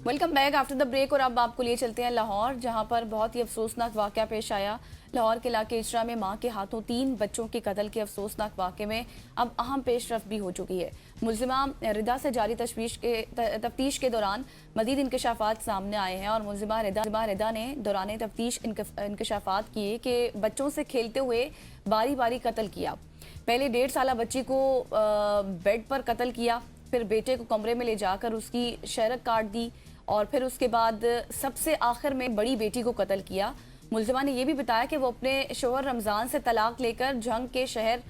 Welcome back after the break. और अब आपको लिए चलते हैं लाहौर, जहां पर बहुत ही अफसोसनाक वाकया पेश आया। लाहौर के इलाके इजरा में मां के हाथों 3 बच्चों के कत्ल के अफसोसनाक वाकये में अब अहम पेशरफ भी हो चुकी है। मुलजिमा रिदा से जारी तफ्तीश के दौरान मजीद इंकशाफात सामने आए हैं और मुलजिमा रिदा ने दौरान तफ्तीश इंकशाफात किए कि बच्चों से खेलते हुए बारी बारी कत्ल किया। पहले 1.5 साल बच्ची को बेड पर कत्ल किया, फिर बेटे को कमरे में ले जाकर उसकी शरक काट दी और फिर उसके बाद सबसे आखिर में बड़ी बेटी को कत्ल किया। मुलजिमा ने यह भी बताया कि वो अपने शोहर रमज़ान से तलाक लेकर जंग के शहर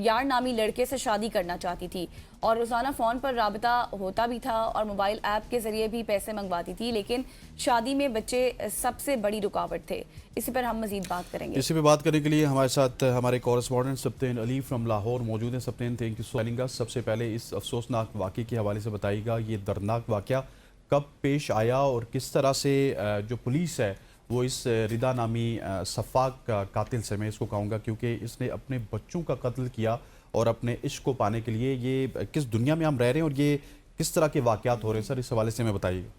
यार नामी लड़के से शादी करना चाहती थी और रोज़ाना फ़ोन पर राबता होता भी था और मोबाइल ऐप के ज़रिए भी पैसे मंगवाती थी, लेकिन शादी में बच्चे सबसे बड़ी रुकावट थे। इसी पर हम मज़ीद बात करेंगे। इसी पे बात करने के लिए हमारे साथ हमारे कॉरेस्पॉन्डेंट सप्तेन अली फ्रॉम लाहौर मौजूद हैं। सप्तेन, थैंक यू सो मच। सबसे पहले इस अफसोसनाक वाक़े के हवाले से बताइएगा, ये दर्दनाक वाक़या कब पेश आया और किस तरह से जो पुलिस है वो इस रिदा नामी सफ़ाक कातिल से, मैं इसको कहूँगा क्योंकि इसने अपने बच्चों का कत्ल किया और अपने इश्क को पाने के लिए, ये किस दुनिया में हम रह रहे हैं और ये किस तरह के वाक़यात हो रहे हैं सर, इस हवाले से हमें बताइएगा।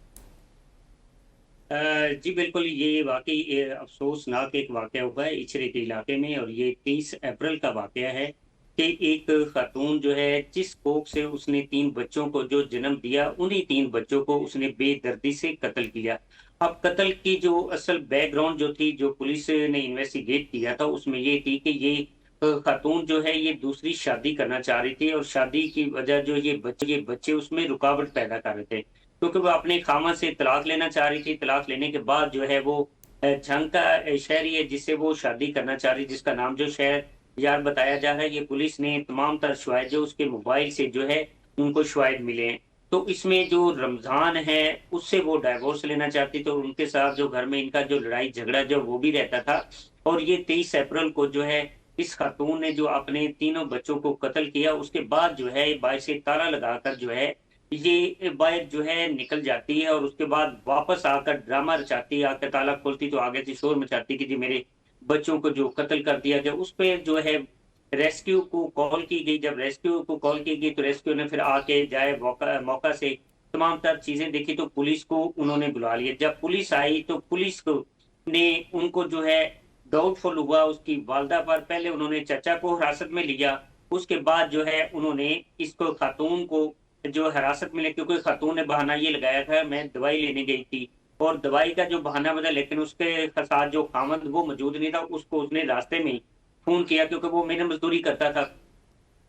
जी बिल्कुल, ये वाकई अफसोसनाक एक वाक़या हुआ है इचरे के इलाके में और ये 23 अप्रैल का वाक़या है कि एक खातून जो है जिस कोख से उसने 3 बच्चों को जो जन्म दिया, उन्हीं 3 बच्चों को उसने बेदर्दी से कत्ल किया। अब कत्ल की जो असल बैकग्राउंड जो थी, जो पुलिस ने इन्वेस्टिगेट किया था, उसमें ये थी कि ये खातून जो है ये दूसरी शादी करना चाह रही थी और शादी की वजह जो ये बच्चे उसमें रुकावट पैदा कर रहे थे। क्योंकि वो अपने खामन से तलाक लेना चाह रही थी। तलाक लेने के बाद जो है वो झंग का शहरी है जिससे वो शादी करना चाह रही, जिसका नाम जो शहर यार बताया जा रहा है। ये पुलिस ने तमाम तर शवाहिद जो उसके मोबाइल से जो है उनको शवाहिद मिले हैं। तो इसमें जो रमजान है उससे वो डाइवोर्स लेना चाहती, तो उनके साथ जो घर में इनका जो लड़ाई झगड़ा जो वो भी रहता था। और ये 23 अप्रैल को जो है इस खातून ने जो अपने तीनों बच्चों को कत्ल किया, उसके बाद जो है बाहर से ताला लगाकर जो है ये बाइक जो है निकल जाती है और उसके बाद वापस आकर ड्रामा रचाती है। आकर ताला खोलती तो आगे से शोर मचाती कि जी मेरे बच्चों को जो कत्ल कर दिया गया। उस पे जो है रेस्क्यू को कॉल की गई। जब रेस्क्यू को कॉल की गई तो रेस्क्यू ने फिर आके जाए मौका से तमाम तर चीजें देखी तो पुलिस को उन्होंने बुला लिया। जब पुलिस आई तो पुलिस को ने उनको जो है डाउटफुल हुआ उसकी वालदा पर। पहले उन्होंने चचा को हिरासत में लिया, उसके बाद जो है उन्होंने इसको खातून को जो हिरासत में ले, क्योंकि खातून ने बहाना ये लगाया था मैं दवाई लेने गई थी और दवाई का जो बहाना बता, लेकिन उसके साथ जो खामद वो मौजूद नहीं था। उसको उसने रास्ते में ही फोन किया क्योंकि वो मेहनत मजदूरी करता था,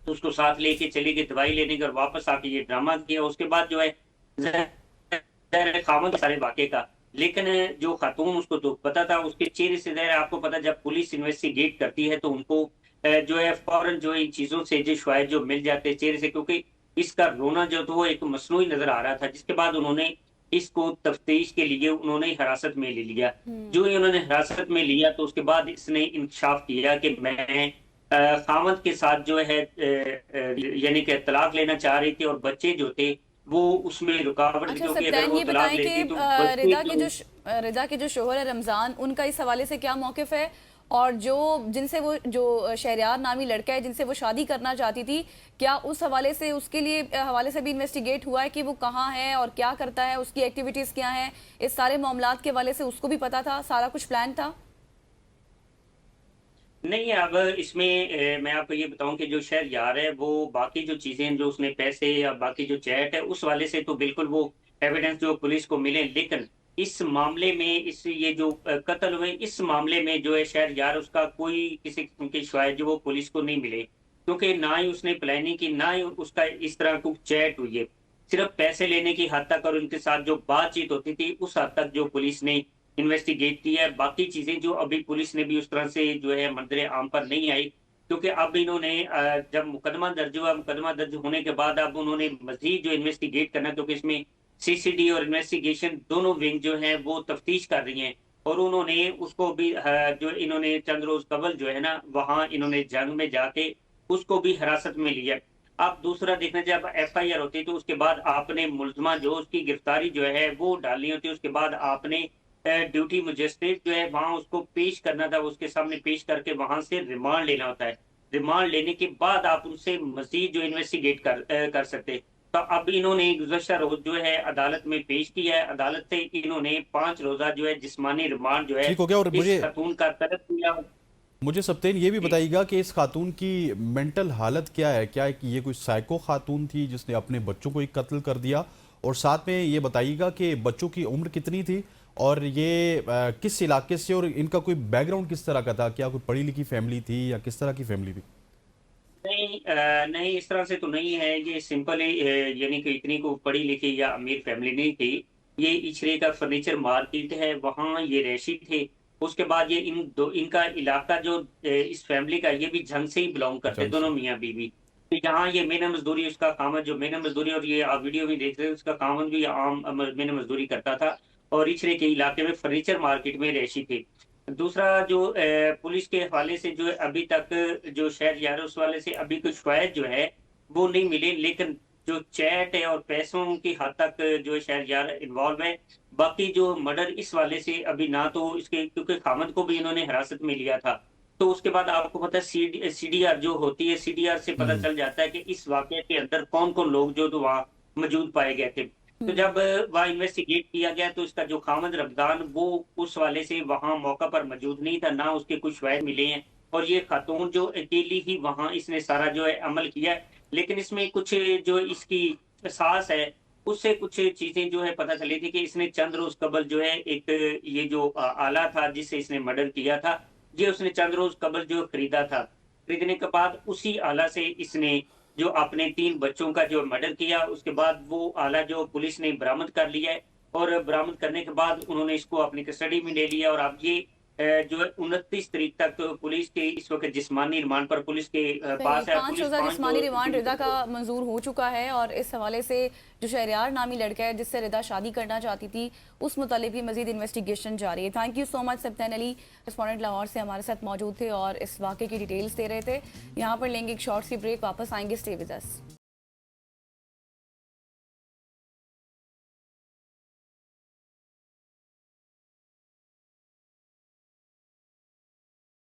तो उसको साथ लेके चली गई दवाई लेने और वापस आके ये ड्रामा किया। उसके बाद जो है खामद सारे वाक़े का, लेकिन जो खातून उसको तो पता था, उसके चेहरे से ज़ाहिर है आपको पता, जब पुलिस इन्वेस्टिगेट करती है तो उनको जो है फौरन जो इन चीजों से जो शवाहिद जो मिल जाते हैं चेहरे से, क्योंकि इसका रोना जो था वो एक मसनूई नजर आ रहा था। जिसके बाद उन्होंने इसको तफ्तीश के लिए उन्होंने हिरासत में ले लिया। जो ही उन्होंने हिरासत में लिया तो उसके बाद इसने इंकशाफ किया कि मैं खामद के साथ जो है यानी कि तलाक लेना चाह रही थी और बच्चे जो थे वो उसमें रुकावट थी, अच्छा क्योंकि अगर सप्तान, वो ये तलाक बताएं लेती तो कि बच्चे रिदा के जो शोहर है रमजान, उनका इस हवाले से क्या मौकिफ है और जो जिनसे वो जो शहरयार नामी लड़का है जिनसे वो शादी करना चाहती थी, क्या उस हवाले से उसके लिए हवाले से भी इन्वेस्टिगेट हुआ है कि वो कहाँ है और क्या करता है, उसकी एक्टिविटीज क्या हैं? इस सारे मामलात के हवाले से उसको भी पता था, सारा कुछ प्लान था? नहीं। अब इसमें मैं आपको ये बताऊं कि जो शहर यार है वो बाकी जो चीजें जो उसने पैसे या बाकी जो चैट है उस वाले से तो बिल्कुल वो एविडेंस जो पुलिस को मिले, लेकिन इस मामले में इस ये जो कत्ल हुए इस मामले में जो है शहर यार उसका कोई किसी किस्म की शवाहिद जो वो पुलिस को नहीं मिले, क्योंकि ना ही उसने प्लानिंग की ना ही उसका इस तरह कुछ चैट हुई है। सिर्फ पैसे लेने की हद तक और उनके साथ जो बातचीत होती थी उस हद तक जो पुलिस ने इन्वेस्टिगेट किया है। बाकी चीजें जो अभी पुलिस ने भी उस तरह से जो है मंजरे आम पर नहीं आई, क्योंकि अब इन्होंने जब मुकदमा दर्ज हुआ, मुकदमा दर्ज होने के बाद अब उन्होंने मजीद जो इन्वेस्टिगेट करना, क्योंकि इसमें सीसीडी और इन्वेस्टिगेशन दोनों विंग जो है वो तफ्तीश कर रही हैं। और उन्होंने उसको भी जो इन्होंने चंद रोज कबल जो है ना वहां इन्होंने जंग में जाके उसको भी हिरासत में लिया। अब दूसरा देखना, जब एफआईआर होती है तो उसके बाद आपने मुलजमा जो उसकी गिरफ्तारी जो है वो डालनी होती है। उसके बाद आपने ड्यूटी मजिस्ट्रेट जो है वहां उसको पेश करना था, उसके सामने पेश करके वहां से रिमांड लेना होता है। रिमांड लेने के बाद आप उनसे मजीद जो इन्वेस्टिगेट कर सकते। तो अब इन्होंने गुज़श्ता रोज़ जो है अदालत में पेश किया है। अदालत से इन्होंने 5 रोज़ा जो है जिस्मानी रिमांड जो है ठीक हो गया। और इस खातून का तलब किया। मुझे सब्तैन ये भी जी। बताइएगा कि इस खातून की मेंटल हालत क्या है? क्या है कि ये कोई साइको खातून थी जिसने अपने बच्चों को ही कत्ल कर दिया? और साथ में ये बताइएगा कि बच्चों की उम्र कितनी थी और ये किस इलाके से, और इनका कोई बैकग्राउंड किस तरह का था? क्या कोई पढ़ी लिखी फैमिली थी या किस तरह की फैमिली थी? नहीं नहीं, इस तरह से तो नहीं है। ये सिंपल ही यानी कि इतनी को पढ़ी लिखी या अमीर फैमिली नहीं थी। ये इचरे का फर्नीचर मार्केट है, वहाँ ये रैशी थे। उसके बाद ये इनका इलाका जो इस फैमिली का, ये भी झंग से ही बिलोंग करते, जंग दोनों से। मियाँ बीवी। तो यहाँ ये मेहनत मजदूरी, उसका कामन जो मेहनत मजदूरी, और ये आप वीडियो भी देख रहे हैं, उसका कामन भी आम मेहनत मजदूरी करता था और इचरे के इलाके में फर्नीचर मार्केट में रैशी थे। दूसरा जो पुलिस के हवाले से जो है अभी तक जो शहर यार उस वाले से अभी कुछ शवायद जो है वो नहीं मिले, लेकिन जो चैट है और पैसों की हद तक जो है शहर यार इन्वॉल्व है। बाकी जो मर्डर इस वाले से अभी ना तो इसके, क्योंकि खामद को भी इन्होंने हिरासत में लिया था, तो उसके बाद आपको पता है सीडीआर जो होती है, सीडीआर से पता हम्म। चल जाता है कि इस वाकये के अंदर कौन कौन लोग जो तो वहाँ मौजूद पाए गए थे। तो जब वहाँ इन्वेस्टिगेट किया गया तो इसका जो खामद रमजान वो उस वाले से वहाँ मौका पर मौजूद नहीं था, ना उसके कुछ शवाहिद मिले हैं। और ये खातून जो अकेली ही वहाँ इसने सारा जो है अमल किया है। लेकिन इसमें कुछ जो इसकी सास है, उससे कुछ चीजें जो है पता चली थी कि इसने चंद रोज कबल जो है एक ये जो आला था जिससे इसने मर्डर किया था, ये उसने चंद रोज कबल जो खरीदा था। खरीदने के बाद उसी आला से इसने जो अपने 3 बच्चों का जो मर्डर किया, उसके बाद वो आला जो पुलिस ने बरामद कर लिया है। और बरामद करने के बाद उन्होंने इसको अपनी कस्टडी में ले लिया। और अब ये जो है 29 तारीख तक तो पुलिस के इस वक्त जिस्मानी रिमांड पर पुलिस के सही, पास है। 5 पुलिस रोज़ा 5 जिस्मानी रिमांड रिदा का तो मंजूर हो चुका है और इस हवाले से जो शहरयार नामी लड़का है जिससे रिदा शादी करना चाहती थी, उस मुतालिक भी मजीद इन्वेस्टिगेशन जारी है। Thank you so much Sibtain Ali, correspondent Lahore से हमारे साथ मौजूद थे और इस वाक़े की डिटेल्स दे रहे थे। यहाँ पर लेंगे एक शॉर्ट सी ब्रेक, वापस आएंगे, स्टे विद अस।